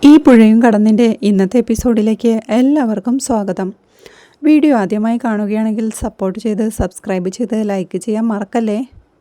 ഈ പുഴയും കടന്നിൻ്റെ ഇന്നത്തെ എപ്പിസോഡിലേക്ക് എല്ലാവർക്കും സ്വാഗതം. വീഡിയോ ആദ്യമായി കാണുകയാണെങ്കിൽ സപ്പോർട്ട് ചെയ്ത് സബ്സ്ക്രൈബ് ചെയ്ത് ലൈക്ക് ചെയ്യാൻ മറക്കല്ലേ.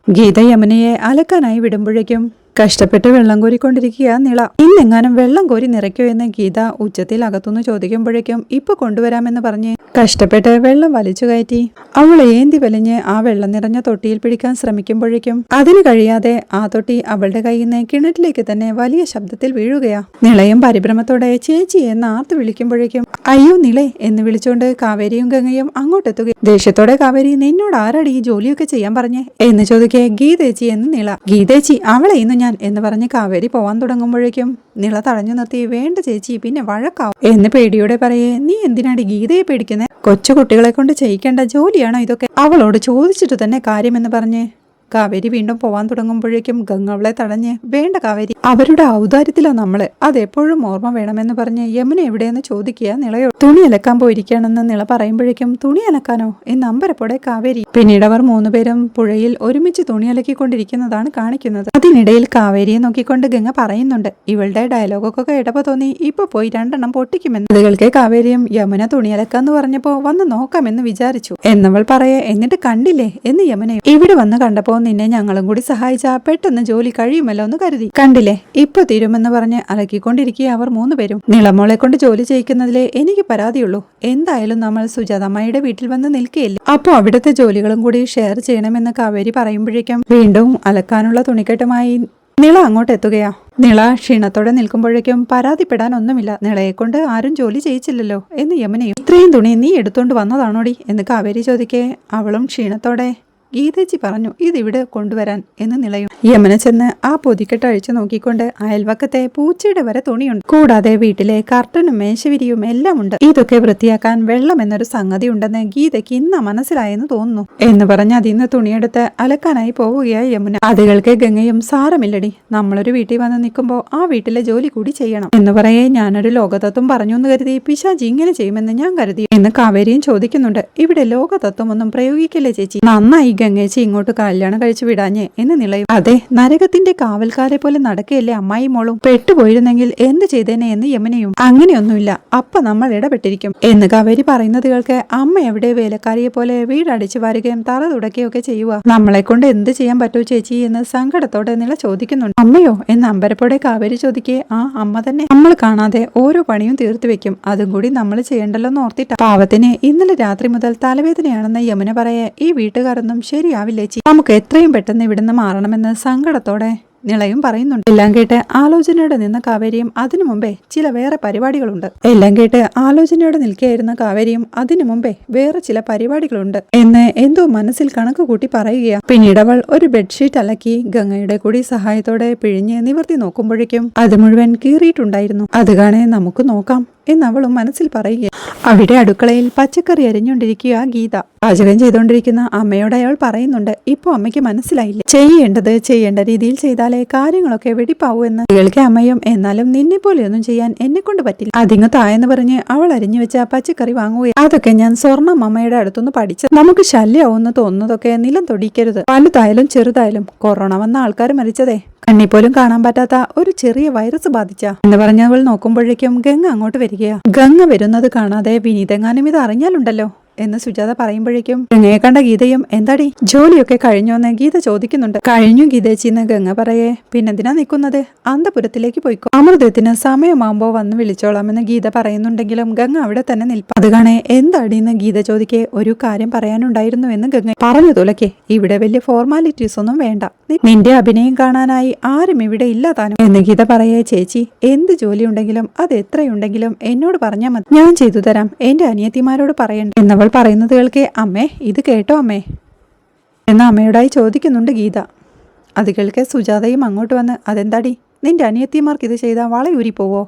ഗീത യമുനയെ അലക്കാനായി വിടുമ്പോഴേക്കും കഷ്ടപ്പെട്ട് വെള്ളം കോരിക്കൊണ്ടിരിക്കുക നിള. ഇന്നെങ്ങാനും വെള്ളം കോരി നിറയ്ക്കോ എന്ന് ഗീത ഉച്ചത്തിൽ അകത്തുനിന്ന് ചോദിക്കുമ്പോഴേക്കും ഇപ്പൊ കൊണ്ടുവരാമെന്ന് പറഞ്ഞ് കഷ്ടപ്പെട്ട് വെള്ളം വലിച്ചു കയറ്റി അവൾ ഏന്തി വലിഞ്ഞ് ആ വെള്ളം നിറഞ്ഞ തൊട്ടിയിൽ പിടിക്കാൻ ശ്രമിക്കുമ്പോഴേക്കും അതിന് കഴിയാതെ ആ തൊട്ടി അവളുടെ കയ്യിൽ നിന്ന് കിണറ്റിലേക്ക് തന്നെ വലിയ ശബ്ദത്തിൽ വീഴുകയാ. നിളയും പരിഭ്രമത്തോടെ ചേച്ചി എന്ന് ആർത്ത് വിളിക്കുമ്പോഴേക്കും അയ്യോ നിളെ എന്ന് വിളിച്ചുകൊണ്ട് കാവേരിയും ഗംഗയും അങ്ങോട്ടെത്തുക. ദേഷ്യത്തോടെ കാവേരി നിന്നോട് ആരാടി ഈ ജോലിയൊക്കെ ചെയ്യാൻ പറഞ്ഞേ എന്ന് ചോദിക്കേ ഗീതേച്ചി എന്ന് നിള. ഗീതേച്ചി അവളെ ഇന്ന് ഞാൻ എന്ന് പറഞ്ഞ് കാവേരി പോവാൻ തുടങ്ങുമ്പോഴേക്കും നിള തടഞ്ഞു നിർത്തി വേണ്ട ചേച്ചി പിന്നെ വഴക്കാവും എന്ന് പേടിയോടെ പറയേ നീ എന്തിനാടി ഗീതയെ പേടിക്കുന്നേ? കൊച്ചു കുട്ടികളെ കൊണ്ട് ചെയ്യിക്കേണ്ട ജോലിയാണോ ഇതൊക്കെ? അവളോട് ചോദിച്ചിട്ട് തന്നെ കാര്യമെന്ന് പറഞ്ഞ് കാവേരി വീണ്ടും പോവാൻ തുടങ്ങുമ്പോഴേക്കും ഗംഗ അവളെ തടഞ്ഞ് വേണ്ട കാവേരി അവരുടെ ഔദാര്യത്തിലോ നമ്മള് അതെപ്പോഴും ഓർമ്മ വേണമെന്ന് പറഞ്ഞ് യമുന എവിടെയെന്ന് ചോദിക്കുക നിളയോ. തുണി അലക്കാൻ പോയിരിക്കുകയാണെന്ന് നിള പറയുമ്പോഴേക്കും തുണി അലക്കാനോ എന്ന് അമ്പരപ്പോടെ കാവേരി. പിന്നീട് അവർ മൂന്നുപേരും പുഴയിൽ ഒരുമിച്ച് തുണി അലക്കിക്കൊണ്ടിരിക്കുന്നതാണ് കാണിക്കുന്നത്. അതിനിടയിൽ കാവേരിയെ നോക്കിക്കൊണ്ട് ഗംഗ പറയുന്നുണ്ട് ഇവളുടെ ഡയലോഗൊക്കെ കേട്ടപ്പോ തോന്നി ഇപ്പൊ പോയി 2 പൊട്ടിക്കുമെന്ന്. അതുകൾക്ക് കാവേരിയും യമുന തുണി അലക്കാന്ന് പറഞ്ഞപ്പോ വന്ന് നോക്കാമെന്ന് വിചാരിച്ചു എന്നവൾ പറയേ എന്നിട്ട് കണ്ടില്ലേ എന്ന് യമുനയും. ഇവിടെ വന്ന് കണ്ടപ്പോ നിന്നെ ഞങ്ങളും കൂടി സഹായിച്ചാ പെട്ടെന്ന് ജോലി കഴിയുമല്ലോ എന്ന് കരുതി. കണ്ടില്ലേ ഇപ്പൊ തീരുമെന്ന് പറഞ്ഞ് അലക്കിക്കൊണ്ടിരിക്കുക അവർ 3 പേരും. നിളമോളെ കൊണ്ട് ജോലി ചെയ്യിക്കുന്നതിലേ എനിക്ക് പരാതിയുള്ളൂ. എന്തായാലും നമ്മൾ സുജാതമ്മയുടെ വീട്ടിൽ വന്ന് നിൽക്കുകയില്ലേ, അപ്പൊ അവിടുത്തെ ജോലികളും കൂടി ഷെയർ ചെയ്യണമെന്ന് കാവേരി പറയുമ്പോഴേക്കും വീണ്ടും അലക്കാനുള്ള തുണിക്കെട്ടുമായി നിള അങ്ങോട്ട് എത്തുകയാ. നിള ക്ഷീണത്തോടെ നിൽക്കുമ്പോഴേക്കും പരാതിപ്പെടാൻ ഒന്നുമില്ല, നിളയെ കൊണ്ട് ആരും ജോലി ചെയ്യിച്ചില്ലല്ലോ എന്ന് യമുനയും. ഇത്രയും തുണി നീ എടുത്തോണ്ട് വന്നതാണോടി എന്ന് കാവേരി ചോദിക്കേ അവളും ക്ഷീണത്തോടെ ഗീതേച്ചി പറഞ്ഞു ഇതിവിടെ കൊണ്ടുവരാൻ എന്ന് നിളയും. യമുന ചെന്ന് ആ പൊതിക്കെട്ട് അഴിച്ചു നോക്കിക്കൊണ്ട് അയൽവക്കത്തെ പൂച്ചയുടെ വരെ തുണിയുണ്ട്, കൂടാതെ വീട്ടിലെ കർട്ടനും മേശവിരിയും എല്ലാം ഉണ്ട്. ഇതൊക്കെ വൃത്തിയാക്കാൻ വെള്ളം എന്നൊരു സംഗതി ഉണ്ടെന്ന് ഗീതയ്ക്ക് ഇന്ന് മനസ്സിലായെന്ന് തോന്നുന്നു എന്ന് പറഞ്ഞ് അതിന്ന് തുണിയെടുത്ത് അലക്കാനായി പോവുകയായി യമുന. അതുകൾക്ക് ഗംഗയും സാരമില്ലടി നമ്മളൊരു വീട്ടിൽ വന്ന് നിൽക്കുമ്പോൾ ആ വീട്ടിലെ ജോലി കൂടി ചെയ്യണം എന്ന് പറയേ ഞാനൊരു ലോകതത്വം പറഞ്ഞു എന്ന് കരുതി പിശാചി ഇങ്ങനെ ചെയ്യുമെന്ന് ഞാൻ കരുതി എന്ന് കാവേരിയും ചോദിക്കുന്നുണ്ട്. ഇവിടെ ലോകതത്വം ഒന്നും പ്രയോഗിക്കില്ലേ ചേച്ചി, നന്നായി ഗംഗേച്ചി ഇങ്ങോട്ട് കല്യാണം കഴിച്ചു വിടാഞ്ഞേ എന്ന് നിളയും. അതെ നരകത്തിന്റെ കാവൽക്കാരെ പോലെ നടക്കുകയല്ലേ അമ്മായി മോളും, പെട്ടുപോയിരുന്നെങ്കിൽ എന്ത് ചെയ്തേനെ എന്ന് യമുനയും. അങ്ങനെയൊന്നുമില്ല അപ്പ നമ്മൾ ഇടപെട്ടിരിക്കും എന്ന് കാവേരി പറയുന്നത് കേൾക്ക് അമ്മ എവിടെ വേലക്കാരിയെ പോലെ വീടടിച്ചു വാരുകയും തറ തുടക്കുകയൊക്കെ ചെയ്യുക, നമ്മളെ കൊണ്ട് എന്ത് ചെയ്യാൻ പറ്റൂ ചേച്ചി എന്ന് സങ്കടത്തോടെ നിള ചോദിക്കുന്നുണ്ട്. അമ്മയോ എന്ന് അമ്പരപ്പോടെ കാവേരി ചോദിക്കേ ആ അമ്മ തന്നെ, നമ്മൾ കാണാതെ ഓരോ പണിയും തീർത്തു വെക്കും, അതും കൂടി നമ്മൾ ചെയ്യണ്ടല്ലോ എന്ന് ഓർത്തിട്ട. പാവത്തിന് ഇന്നലെ രാത്രി മുതൽ തലവേദനയാണെന്ന് യമുന പറയെ ഈ വീട്ടുകാരൊന്നും ശരിയാവില്ലേച്ചി, നമുക്ക് എത്രയും പെട്ടെന്ന് ഇവിടുന്ന് മാറണമെന്ന് സങ്കടത്തോടെ നിളയും പറയുന്നുണ്ട്. എല്ലാം കേട്ട് ആലോചനയോടെ നിന്ന കാവേരിയും അതിനു മുമ്പേ ചില വേറെ പരിപാടികളുണ്ട്. എല്ലാം കേട്ട് ആലോചനയോടെ നിൽക്കുകയായിരുന്ന കാവേരിയും അതിനു മുമ്പേ വേറെ ചില പരിപാടികളുണ്ട് എന്ന് എന്തോ മനസ്സിൽ കണക്ക് കൂട്ടി പറയുകയാ. പിന്നീട് അവൾ ഒരു ബെഡ്ഷീറ്റ് അലക്കി ഗംഗയുടെ കൂടി സഹായത്തോടെ പിഴിഞ്ഞ് നിവർത്തി നോക്കുമ്പോഴേക്കും അത് മുഴുവൻ കീറിയിട്ടുണ്ടായിരുന്നു. അത് കാണേ നമുക്ക് നോക്കാം എന്നവളും മനസ്സിൽ പറയുക. അവിടെ അടുക്കളയിൽ പച്ചക്കറി അരിഞ്ഞുകൊണ്ടിരിക്കുക ഗീത. പാചകം ചെയ്തുകൊണ്ടിരിക്കുന്ന അമ്മയോട് അയാൾ പറയുന്നുണ്ട് ഇപ്പൊ അമ്മയ്ക്ക് മനസ്സിലായില്ലേ, ചെയ്യേണ്ടത് ചെയ്യേണ്ട രീതിയിൽ ചെയ്താലേ കാര്യങ്ങളൊക്കെ വെടിപ്പാവൂ എന്ന്. കുട്ടികൾക്ക് അമ്മയും എന്നാലും നിന്നെ പോലെയൊന്നും ചെയ്യാൻ എന്നെ കൊണ്ട് പറ്റില്ല, അതിങ്ങ് തായെന്ന് പറഞ്ഞ് അവൾ അരിഞ്ഞു വെച്ച പച്ചക്കറി വാങ്ങുക. അതൊക്കെ ഞാൻ സ്വർണ്ണം അമ്മയുടെ അടുത്തുനിന്ന് പഠിച്ചത്. നമുക്ക് ശല്യമാവെന്ന് തോന്നുന്നതൊക്കെ നിലം തൊടിക്കരുത്, വലുതായാലും ചെറുതായാലും. കൊറോണ വന്ന ആൾക്കാർ മരിച്ചതേ കണ്ണി പോലും കാണാൻ പറ്റാത്ത ഒരു ചെറിയ വൈറസ് ബാധിച്ച എന്ന് പറഞ്ഞവൾ നോക്കുമ്പോഴേക്കും ഗംഗ അങ്ങോട്ട് വരികയാ. ഗംഗ വരുന്നത് കാണാതെ വിനീതെങ്ങാനും ഇത് അറിഞ്ഞാലുണ്ടല്ലോ എന്ന് സുജാത പറയുമ്പോഴേക്കും ഗംഗയെ കണ്ട ഗീതയും എന്താടി ജോലിയൊക്കെ കഴിഞ്ഞോന്ന് ഗീത ചോദിക്കുന്നുണ്ട്. കഴിഞ്ഞു ഗീതേച്ചിന്ന് ഗംഗ പറയേ പിന്നെന്തിനാ നിൽക്കുന്നത്, അന്തപുരത്തിലേക്ക് പോയിക്കോ, അമൃതത്തിന് സമയമാകുമ്പോ വന്ന് വിളിച്ചോളാമെന്ന് ഗീത പറയുന്നുണ്ടെങ്കിലും ഗംഗ അവിടെ തന്നെ നിൽപ്പ. അത് കാണേ എന്താടിന്ന് ഗീത ചോദിക്കേ ഒരു കാര്യം പറയാനുണ്ടായിരുന്നു എന്ന് ഗംഗ പറഞ്ഞു തുലക്കേ ഇവിടെ വലിയ ഫോർമാലിറ്റീസ് ഒന്നും വേണ്ട, നിന്റെ അഭിനയം കാണാനായി ആരും ഇവിടെ ഇല്ലാതാനും എന്ന് ഗീത പറയേ. ചേച്ചി എന്ത് ജോലി ഉണ്ടെങ്കിലും അത് എത്രയുണ്ടെങ്കിലും എന്നോട് പറഞ്ഞാൽ മതി, ഞാൻ ചെയ്തു തരാം, എന്റെ അനിയത്തിമാരോട് പറയണ്ട എന്നവൾ പറയുന്നത് കേൾക്കേ അമ്മേ ഇത് കേട്ടോ അമ്മേ എന്ന അമ്മയോടായി ചോദിക്കുന്നുണ്ട് ഗീത. അത് കേൾക്കെ സുജാതയും അങ്ങോട്ട് വന്ന് അതെന്താടി നിന്റെ അനിയത്തിമാർക്ക് ഇത് ചെയ്താൽ വളയൂരി പോവോ,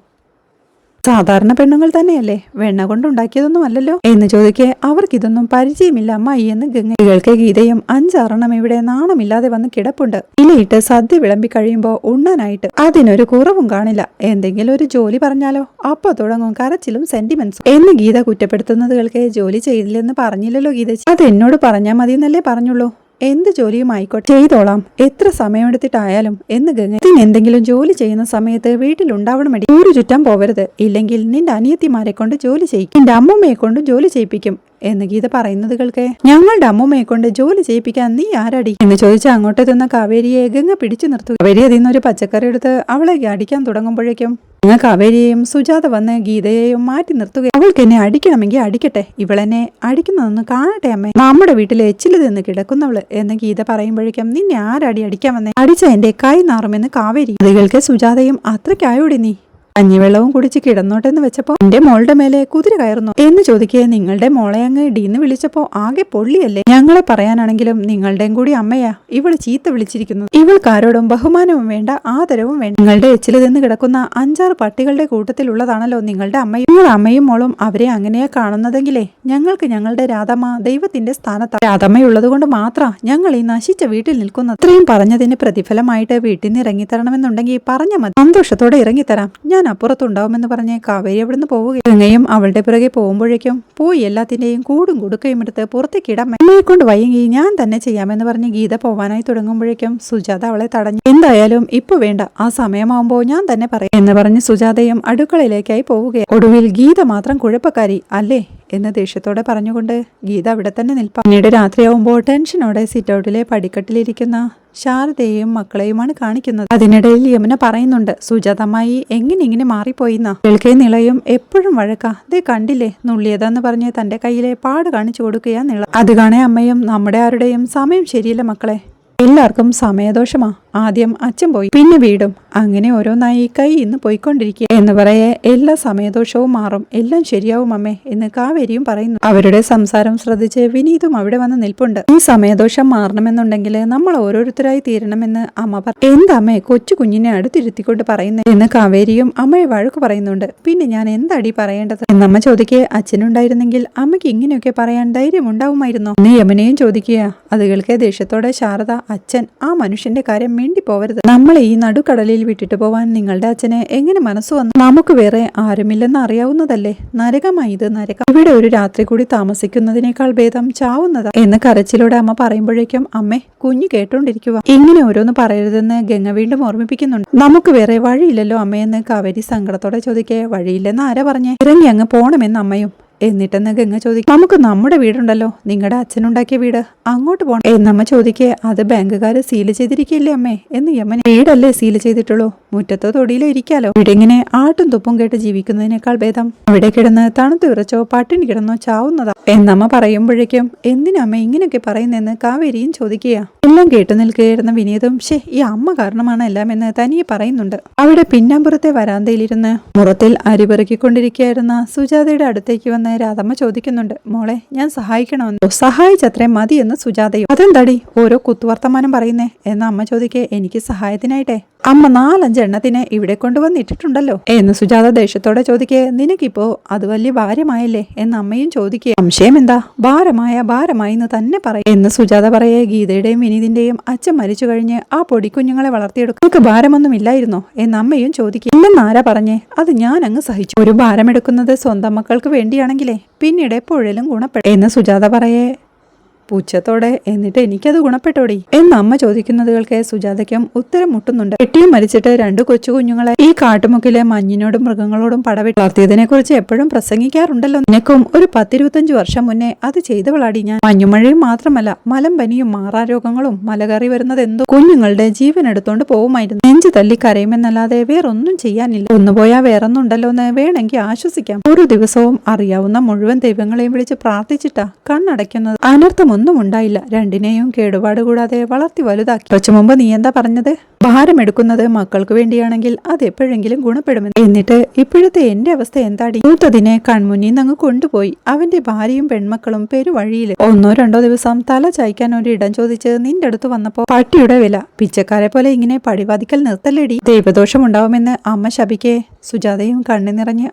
സാധാരണ പെണ്ണുങ്ങൾ തന്നെയല്ലേ, വെണ്ണ കൊണ്ടുണ്ടാക്കിയതൊന്നും അല്ലല്ലോ എന്ന് ചോദിക്കേ അവർക്കിതൊന്നും പരിചയമില്ല അമ്മായി എന്ന് ഗംഗകൾക്ക് ഗീതയും 5-6 ഇവിടെ നാണമില്ലാതെ വന്ന് കിടപ്പുണ്ട്. ഇലയിട്ട് സദ്യ വിളമ്പി കഴിയുമ്പോ ഉണ്ണാനായിട്ട് അതിനൊരു കുറവും കാണില്ല, എന്തെങ്കിലും ഒരു ജോലി പറഞ്ഞാലോ അപ്പൊ തുടങ്ങും കരച്ചിലും സെന്റിമെന്റ്സും എന്ന് ഗീത കുറ്റപ്പെടുത്തുന്നത് കേൾക്കെ ജോലി ചെയ്തില്ലെന്ന് പറഞ്ഞില്ലല്ലോ ഗീത, അത് എന്നോട് പറഞ്ഞാൽ മതി എന്നല്ലേ പറഞ്ഞുള്ളൂ, എന്ത് ജോലിയും ആയിക്കോട്ടെ ചെയ്തോളാം, എത്ര സമയമെടുത്തിട്ടായാലും എന്ന് ഗംഗ. എന്തെങ്കിലും ജോലി ചെയ്യുന്ന സമയത്ത് വീട്ടിലുണ്ടാവണമടി, ഊരു ചുറ്റാൻ പോവരുത്, ഇല്ലെങ്കിൽ നിന്റെ അനിയത്തിമാരെ കൊണ്ട് ജോലി ചെയ്യിക്കും, നിന്റെ അമ്മമ്മയെ കൊണ്ട് ജോലി ചെയ്യിപ്പിക്കും എന്ന് ഗീത പറയുന്നത് കേൾക്കെ ഞങ്ങളുടെ അമ്മമ്മയെ കൊണ്ട് ജോലി ചെയ്യിപ്പിക്കാൻ നീ ആരടി എന്ന് ചോദിച്ചാൽ അങ്ങോട്ട് എത്തുന്ന കാവേരിയെ ഗംഗ പിടിച്ചു നിർത്തുക. കാവേരി അതിൽ നിന്നൊരു പച്ചക്കറി എടുത്ത് അവളെ അടിക്കാൻ തുടങ്ങുമ്പോഴേക്കും കാവേരിയെയും സുജാത വന്ന് ഗീതയെയും മാറ്റി നിർത്തുക. അവൾക്ക് എന്നെ അടിക്കണമെങ്കിൽ അടിക്കട്ടെ, ഇവളെന്നെ അടിക്കുന്നതൊന്ന് കാണട്ടെ അമ്മേ, നമ്മുടെ വീട്ടിലെ എച്ചില് നിന്ന് കിടക്കുന്നവള് എന്ന് ഗീത പറയുമ്പോഴേക്കും നിന്നെ ആരടി അടിക്കാൻ വന്നേ, അടിച്ച എന്റെ കൈ നാറുമെന്ന് കാവേരി. അതുകൾക്ക് സുജാതയും അത്രയ്ക്കായോടി നീ കഞ്ഞിവെള്ളവും കുടിച്ച് കിടന്നോട്ടെന്ന് വെച്ചപ്പോ എന്റെ മോളുടെ മേലെ കുതിര കയറുന്നു എന്ന് ചോദിക്കുക. നിങ്ങളുടെ മോളെ അങ്ങ് ഡീന്ന് വിളിച്ചപ്പോ ആകെ പൊള്ളിയല്ലേ, ഞങ്ങളെ പറയാനാണെങ്കിലും നിങ്ങളുടെയും കൂടി അമ്മയാ ഇവള് ചീത്ത വിളിച്ചിരിക്കുന്നത്. ഇവൾക്കാരോടും ബഹുമാനവും വേണ്ട, ആദരവും വേണ്ട. നിങ്ങളുടെ എച്ചില് നിന്ന് കിടക്കുന്ന 5-6 പട്ടികളുടെ കൂട്ടത്തിലുള്ളതാണല്ലോ നിങ്ങളുടെ അമ്മയും. നിങ്ങൾ അമ്മയും മോളും അവരെ അങ്ങനെയാ കാണുന്നതെങ്കിലേ ഞങ്ങൾക്ക് ഞങ്ങളുടെ രാധമ്മ ദൈവത്തിന്റെ സ്ഥാനത്താണ്. രാധമ്മയുള്ളത് കൊണ്ട് മാത്രം ഞങ്ങൾ ഈ നശിച്ച വീട്ടിൽ നിൽക്കുന്നത്. അത്രയും പറഞ്ഞതിന് പ്രതിഫലമായിട്ട് വീട്ടിൽ നിന്ന് ഇറങ്ങിത്തരണമെന്നുണ്ടെങ്കിൽ പറഞ്ഞ മതി, സന്തോഷത്തോടെ ഇറങ്ങിത്തരാം, ഞാൻ അപ്പുറത്തുണ്ടാവുമെന്ന് പറഞ്ഞ് കാവേരി അവിടുന്ന് പോവുക. ഗംഗയും അവളുടെ പിറകെ പോകുമ്പോഴേക്കും പോയി എല്ലാത്തിന്റെയും കൂടും കുടുക്കയും എടുത്ത് പുറത്തേക്ക് ഇടാൻ അമ്മയെ കൊണ്ട് വയ്യെങ്കിൽ ഞാൻ തന്നെ ചെയ്യാമെന്ന് പറഞ്ഞ് ഗീത പോവാനായി തുടങ്ങുമ്പോഴേക്കും സുജാത അവളെ തടഞ്ഞു. എന്തായാലും ഇപ്പൊ വേണ്ട, ആ സമയമാവുമ്പോ ഞാൻ തന്നെ പറയാം എന്ന് പറഞ്ഞ് സുജാതയും അടുക്കളയിലേക്കായി പോവുകയാണ്. ഒടുവിൽ ഗീത മാത്രം കുഴപ്പക്കാരി അല്ലേ എന്ന് ദേഷ്യത്തോടെ പറഞ്ഞുകൊണ്ട് ഗീത അവിടെ തന്നെ നിൽപ്പാം. പിന്നീട് രാത്രിയാവുമ്പോൾ ടെൻഷനോടെ സിറ്റൗട്ടിലെ പടിക്കെട്ടിലിരിക്കുന്ന ശാരദയെയും മക്കളെയുമാണ് കാണിക്കുന്നത്. അതിനിടയിൽ യമുന പറയുന്നുണ്ട്, സുജാതമ്മായി എങ്ങനെ മാറിപ്പോയിന്നാ. കേൾക്കേ നിളയും എപ്പോഴും വഴക്കാ, ദേ കണ്ടില്ലേ നുള്ളിയതാന്ന് പറഞ്ഞ് തന്റെ കയ്യിലെ പാട് കാണിച്ചു കൊടുക്കുകയാ നിള. അത് കാണേ അമ്മയും നമ്മുടെ ആരുടെയും സമയം ശരിയില്ല മക്കളെ, എല്ലാവർക്കും സമയദോഷമാ, ആദ്യം അച്ഛൻ പോയി പിന്നെ വീടും, അങ്ങനെ ഓരോന്നായി കൈ ഇന്ന് പോയിക്കൊണ്ടിരിക്കുക എന്ന് പറയേ എല്ലാ സമയദോഷവും മാറും, എല്ലാം ശരിയാവും അമ്മേ എന്ന് കാവേരിയും പറയുന്നു. അവരുടെ സംസാരം ശ്രദ്ധിച്ച് വിനീതും അവിടെ വന്ന് നിൽപ്പുണ്ട്. ഈ സമയദോഷം മാറണമെന്നുണ്ടെങ്കിൽ നമ്മൾ ഓരോരുത്തരായി തീരണമെന്ന് അമ്മ പറഞ്ഞു. എന്താമ്മേ കൊച്ചു കുഞ്ഞിനെ അടുത്തിരുത്തിക്കൊണ്ട് പറയുന്നത് എന്ന് കാവേരിയും അമ്മയെ വഴക്ക് പറയുന്നുണ്ട്. പിന്നെ ഞാൻ എന്താടി പറയേണ്ടത് എന്നമ്മ ചോദിക്കേ, അച്ഛനുണ്ടായിരുന്നെങ്കിൽ അമ്മയ്ക്ക് ഇങ്ങനെയൊക്കെ പറയാൻ ധൈര്യം ഉണ്ടാവുമായിരുന്നോ എന്ന് യമുനയും ചോദിക്കുക. അത് കേൾക്കെ ദേഷ്യത്തോടെ ശാരദ, അച്ഛൻ ആ മനുഷ്യന്റെ കാര്യം വേണ്ടി പോവരുത്, നമ്മളെ ഈ നടുക്കടലിൽ വിട്ടിട്ട് പോവാൻ നിങ്ങളുടെ അച്ഛന് എങ്ങനെ മനസ്സ് വന്നു, നമുക്ക് വേറെ ആരുമില്ലെന്ന് അറിയാവുന്നതല്ലേ, നരകമായി ഇത് നരകം, ഇവിടെ ഒരു രാത്രി കൂടി താമസിക്കുന്നതിനേക്കാൾ ഭേദം ചാവുന്നതാ എന്ന് കരച്ചിലൂടെ അമ്മ പറയുമ്പോഴേക്കും അമ്മേ കുഞ്ഞു കേട്ടോണ്ടിരിക്കുക, ഇങ്ങനെ ഓരോന്ന് പറയരുതെന്ന് ഗംഗ വീണ്ടും ഓർമ്മിപ്പിക്കുന്നുണ്ട്. നമുക്ക് വേറെ വഴിയില്ലല്ലോ അമ്മയെന്ന് കാവേരി സങ്കടത്തോടെ ചോദിക്കേ. വഴിയില്ലെന്ന് ആരാ പറഞ്ഞേ, ഇറങ്ങി അങ്ങ് പോണമെന്ന് അമ്മയും. എന്നിട്ടെന്ന് ഗംഗ ചോദിക്കും, നമുക്ക് നമ്മുടെ വീടുണ്ടല്ലോ, നിങ്ങളുടെ അച്ഛനുണ്ടാക്കിയ വീട്, അങ്ങോട്ട് പോകണം എന്നമ്മ ചോദിക്കേ. അത് ബാങ്കുകാര് സീല് ചെയ്തിരിക്കില്ലേ അമ്മേ എന്ന് യമൻ. വീടല്ലേ സീല് ചെയ്തിട്ടുള്ളൂ, മുറ്റത്തോ തൊടിയിലോ ഇരിക്കാലോ, ഇവിടെ ഇങ്ങനെ ആട്ടും തുപ്പും കേട്ട് ജീവിക്കുന്നതിനേക്കാൾ ഭേദം അവിടെ കിടന്ന് തണുത്തു വിറച്ചോ പട്ടിണി കിടന്നോ ചാവുന്നതാ എന്നമ്മ പറയുമ്പോഴേക്കും എന്തിനമ്മ ഇങ്ങനെയൊക്കെ പറയുന്നെന്ന് കാവേരിയും ചോദിക്കുക. എല്ലാം കേട്ടു നിൽക്കുകയായിരുന്ന വിനീതും ഈ അമ്മ കാരണമാണ് എല്ലാം എന്ന് തനിയെ പറയുന്നുണ്ട്. അവിടെ പിന്നാമ്പുറത്തെ വരാന്തയിലിരുന്ന് മുറത്തിൽ അരിപെറുക്കിക്കൊണ്ടിരിക്കുകയായിരുന്ന സുജാതയുടെ അടുത്തേക്ക് വന്ന് രാധമ്മ ചോദിക്കുന്നുണ്ട്, മോളെ ഞാൻ സഹായിക്കണമെന്നോ. സഹായിച്ചത്രേ മതി എന്ന് സുജാതയും. അതെന്താടി ഓരോ കുത്തുവർത്തമാനം പറയുന്നേ എന്ന് അമ്മ ചോദിക്കേ. എനിക്ക് സഹായത്തിനായിട്ടെ അമ്മ 4-5 എണ്ണത്തിനെ ഇവിടെ കൊണ്ടുവന്നിട്ടിട്ടുണ്ടല്ലോ എന്ന് സുജാത ദേഷ്യത്തോടെ ചോദിക്കേ. നിനക്കിപ്പോ അത് വലിയ ഭാരമായല്ലേ എന്ന് അമ്മയും ചോദിക്കുക. സംശയം എന്താ, ഭാരമായി എന്ന് തന്നെ പറയും എന്ന് സുജാത പറയേ. ഗീതയുടെയും വിനീതിന്റെയും അച്ഛൻ മരിച്ചു കഴിഞ്ഞ് ആ പൊടിക്കുഞ്ഞുങ്ങളെ വളർത്തിയെടുക്കും, നിനക്ക് ഭാരമൊന്നും ഇല്ലായിരുന്നോ എന്ന് അമ്മയും ചോദിക്കുക. ഇല്ലെന്നാരാ പറഞ്ഞേ, അത് ഞാൻ അങ്ങ് സഹിച്ചു. ഒരു ഭാരമെടുക്കുന്നത് സ്വന്തം മക്കൾക്ക് വേണ്ടിയാണെങ്കിലേ പിന്നീട് എപ്പോഴേലും ഗുണപ്പെടും എന്ന് സുജാത പറയേ പുച്ഛത്തോടെ. എന്നിട്ട് എനിക്കത് ഗുണപ്പെട്ടോടി എന്ന് അമ്മ ചോദിക്കുന്നത് കേൾക്കെ സുജാതയ്ക്കും ഉത്തരം മുട്ടുന്നുണ്ട്. കെട്ടിയും മരിച്ചിട്ട് 2 കൊച്ചു കുഞ്ഞുങ്ങളെ ഈ കാട്ടുമുക്കിലെ മഞ്ഞിനോടും മൃഗങ്ങളോടും പടവിട്ട് വളർത്തിയതിനെ കുറിച്ച് എപ്പോഴും പ്രസംഗിക്കാറുണ്ടല്ലോ. നിനക്കും ഒരു 10-25 വർഷം മുന്നേ അത് ചെയ്തവളാടി ഞാൻ. മഞ്ഞുമഴയും മാത്രമല്ല മലമ്പനിയും മാറാരോഗങ്ങളും മലകറി വരുന്നത് എന്തോ കുഞ്ഞുങ്ങളുടെ ജീവൻ എടുത്തോണ്ട് പോവുമായിരുന്നു. നെഞ്ചു തല്ലി കരയുമെന്നല്ലാതെ വേറൊന്നും ചെയ്യാനില്ല. ഒന്നുപോയാ വേറൊന്നുണ്ടല്ലോ എന്ന് വേണമെങ്കിൽ ആശ്വസിക്കാം. ഓരോ ദിവസവും അറിയാവുന്ന മുഴുവൻ ദൈവങ്ങളെയും വിളിച്ച് പ്രാർത്ഥിച്ചിട്ടാ കണ്ണടയ്ക്കുന്നത്. അനർത്ഥം ഒന്നും ഉണ്ടായില്ല, രണ്ടിനെയും കേടുപാട് കൂടാതെ വളർത്തി വലുതാക്കി. കുറച്ചു മുമ്പ് നീ എന്താ പറഞ്ഞത്, ഭാരമെടുക്കുന്നത് മക്കൾക്ക് വേണ്ടിയാണെങ്കിൽ അത് എപ്പോഴെങ്കിലും ഗുണപ്പെടുമെന്ന്. എന്നിട്ട് ഇപ്പോഴത്തെ എന്റെ അവസ്ഥ എന്താടി, മൂത്തതിനെ കൺമുന്നിൽ നിന്ന് അങ്ങ് കൊണ്ടുപോയി അവന്റെ ഭാര്യയും പെൺമക്കളും പെരുവഴിയിൽ. 1-2 ദിവസം തല ചായ്ക്കാൻ ഒരു ഇടം ചോദിച്ച് നിന്റെ അടുത്ത് വന്നപ്പോ പട്ടിയുടെ വില, പിച്ചക്കാരെ പോലെ ഇങ്ങനെ പടിവാതിക്കൽ നിർത്തല്ലേടി, ദൈവദോഷം ഉണ്ടാവുമെന്ന് അമ്മ ശപിക്കേ. സുജാതയും കണ്ണു നിറഞ്ഞ്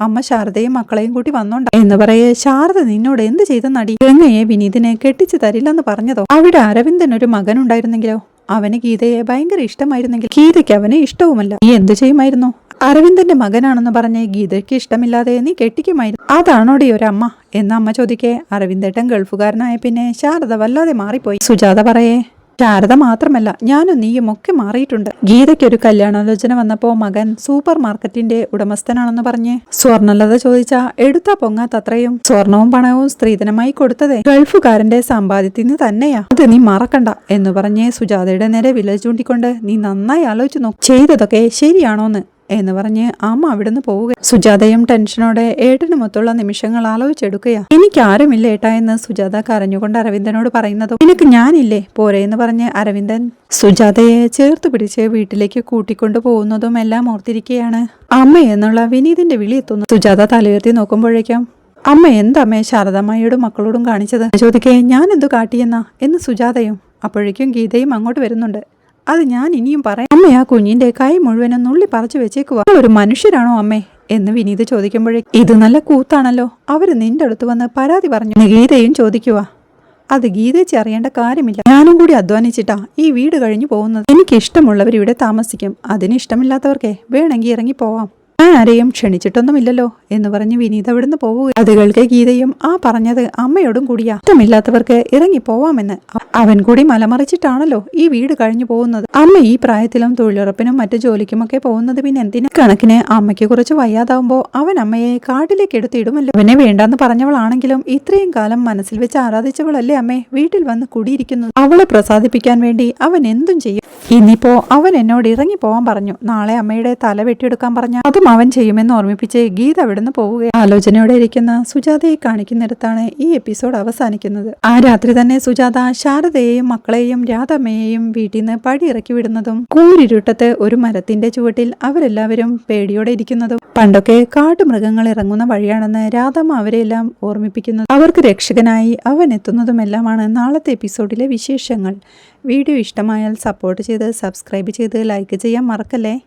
അമ്മ ശാരദയും മക്കളെയും കൂട്ടി വന്നോണ്ട എന്ന് പറയേ. ശാരദ നിന്നോട് എന്ത് ചെയ്തെന്നടി, ഗംഗയെ വിനീതിനെ കെട്ടിച്ചു തരില്ലെന്ന് പറഞ്ഞതോ, അവിടെ അരവിന്ദൻ ഒരു മകനുണ്ടായിരുന്നെങ്കിലോ, അവന് ഗീതയെ ഭയങ്കര ഇഷ്ടമായിരുന്നെങ്കിൽ ഗീതയ്ക്ക് അവനെ ഇഷ്ടവുമല്ല. നീ എന്തു ചെയ്യുമായിരുന്നു? അരവിന്ദന്റെ മകനാണെന്ന് പറഞ്ഞ് ഗീതയ്ക്ക് ഇഷ്ടമില്ലാതെ നീ കെട്ടിക്കുമായിരുന്നു. അതാണോടി ഒരമ്മ എന്ന് അമ്മ ചോദിക്കേ അരവിന്ദേട്ടൻ ഗൾഫുകാരനായ പിന്നെ ശാരദ വല്ലാതെ മാറിപ്പോയി. സുജാത പറയേ, ശാരദ മാത്രമല്ല ഞാനും നീയും ഒക്കെ മാറിയിട്ടുണ്ട്. ഗീതയ്ക്കൊരു കല്യാണാലോചന വന്നപ്പോ മകൻ സൂപ്പർ മാർക്കറ്റിന്റെ ഉടമസ്ഥനാണെന്ന് പറഞ്ഞ് സ്വർണ്ണലത ചോദിച്ചാ എടുത്താ പൊങ്ങാത്തത്രയും സ്വർണവും പണവും സ്ത്രീധനമായി കൊടുത്തതേ ഗൾഫുകാരന്റെ സമ്പാദ്യത്തിന് തന്നെയാ. അത് നീ മറക്കണ്ട എന്ന് പറഞ്ഞ് സുജാതയുടെ നേരെ വിരൽ ചൂണ്ടിക്കൊണ്ട് നീ നന്നായി ആലോചിച്ചു നോക്ക്, ചെയ്തതൊക്കെ ശരിയാണോന്ന് എന്ന് പറഞ്ഞ് അമ്മ അവിടുന്ന് പോവുക. സുജാതയും ടെൻഷനോടെ ഏട്ടനുമൊത്തുള്ള നിമിഷങ്ങൾ ആലോചിച്ചെടുക്കുകയാ. എനിക്കാരുമില്ല ഏട്ടാ എന്ന് സുജാത കരഞ്ഞുകൊണ്ട് അരവിന്ദനോട് പറയുന്നതും നിനക്ക് ഞാനില്ലേ പോരെ എന്ന് പറഞ്ഞ് അരവിന്ദൻ സുജാതയെ ചേർത്ത് പിടിച്ച് വീട്ടിലേക്ക് കൂട്ടിക്കൊണ്ടു പോകുന്നതും എല്ലാം ഓർത്തിരിക്കുകയാണ്. അമ്മ എന്നുള്ള വിനീതിന്റെ വിളി എത്തുന്നു. സുജാത തലയുയർത്തി നോക്കുമ്പോഴേക്കും അമ്മ എന്തമ്മേ ശാരദാമ്മയോടും മക്കളോടും കാണിച്ചത് ചോദിക്കേ ഞാൻ എന്തു കാട്ടിയെന്നാ എന്ന് സുജാതയും. അപ്പോഴേക്കും ഗീതയും അങ്ങോട്ട് വരുന്നുണ്ട്. അത് ഞാൻ ഇനിയും പറയാം. അമ്മ ആ കുഞ്ഞിന്റെ കൈ മുഴുവനും നുള്ളി പറിച്ചു വെച്ചേക്കുവാ. ഒരു മനുഷ്യരാണോ അമ്മേ എന്ന് വിനീത് ചോദിക്കുമ്പോഴേ ഇത് നല്ല കൂത്താണല്ലോ, അവര് നിന്റെ അടുത്ത് വന്ന് പരാതി പറഞ്ഞു. ഗീതയും ചോദിക്കുക. അത് ഗീതേച്ചി അറിയേണ്ട കാര്യമില്ല. ഞാനും കൂടി അധ്വാനിച്ചിട്ടാ ഈ വീട് കഴിഞ്ഞു പോകുന്നത്. എനിക്ക് ഇഷ്ടമുള്ളവർ ഇവിടെ താമസിക്കും, അതിന് ഇഷ്ടമില്ലാത്തവർക്കേ വേണമെങ്കിൽ ഇറങ്ങി പോവാം. ഞാൻ ആരെയും ക്ഷണിച്ചിട്ടൊന്നുമില്ലല്ലോ എന്ന് പറഞ്ഞ് വിനീത് അവിടുന്ന് പോവുക. അത് കേൾക്കെ ഗീതയും ആ പറഞ്ഞത് അമ്മയോടും കൂടിയാ. ഇഷ്ടമില്ലാത്തവർക്ക് ഇറങ്ങി പോവാമെന്ന്. അവൻ കൂടി മലമറിച്ചിട്ടാണല്ലോ ഈ വീട് കഴിഞ്ഞു പോകുന്നത്. അമ്മ ഈ പ്രായത്തിലും തൊഴിലുറപ്പിനും മറ്റു ജോലിക്കുമൊക്കെ പോകുന്നത് പിന്നെ എന്തിനാ? കണക്കിന് അമ്മയ്ക്ക് കുറച്ച് വയ്യാതാവുമ്പോ അവൻ അമ്മയെ കാട്ടിലേക്ക് എടുത്തിടുമല്ലോ. അവനെ വേണ്ടാന്ന് പറഞ്ഞവളാണെങ്കിലും ഇത്രയും കാലം മനസ്സിൽ വെച്ച് ആരാധിച്ചവളല്ലേ അമ്മേ വീട്ടിൽ വന്ന് കുടിയിരിക്കുന്നത്. അവളെ പ്രസാദിപ്പിക്കാൻ വേണ്ടി അവൻ എന്തും ചെയ്യും. ഇന്നിപ്പോ അവൻ എന്നോട് ഇറങ്ങി പോവാൻ പറഞ്ഞു. നാളെ അമ്മയുടെ തല വെട്ടിയെടുക്കാൻ പറഞ്ഞ അതും അവൻ ചെയ്യുമെന്ന് ഓർമ്മിപ്പിച്ച് ഗീത അവിടുന്ന് പോവുക. ആലോചനയോടെ ഇരിക്കുന്ന സുജാതയെ കാണിക്കുന്നിടത്താണ് ഈ എപ്പിസോഡ് അവസാനിക്കുന്നത്. ആ രാത്രി തന്നെ സുജാത ശാരദയെയും മക്കളെയും രാധമ്മയെയും വീട്ടിൽ നിന്ന് പടിയിറക്കി വിടുന്നതും കൂരിരുട്ടത്ത് ഒരു മരത്തിന്റെ ചുവട്ടിൽ അവരെല്ലാവരും പേടിയോടെ ഇരിക്കുന്നതും പണ്ടൊക്കെ കാട്ടുമൃഗങ്ങൾ ഇറങ്ങുന്ന വഴിയാണെന്ന് രാധമ്മ അവരെല്ലാം ഓർമ്മിപ്പിക്കുന്നത് അവർക്ക് രക്ഷകനായി അവൻ എത്തുന്നതുമെല്ലാമാണ് നാളത്തെ എപ്പിസോഡിലെ വിശേഷങ്ങൾ. വീഡിയോ ഇഷ്ടമായാൽ സപ്പോർട്ട് ചെയ്ത് സബ്സ്ക്രൈബ് ചെയ്ത് ലൈക്ക് ചെയ്യാൻ മറക്കല്ലേ.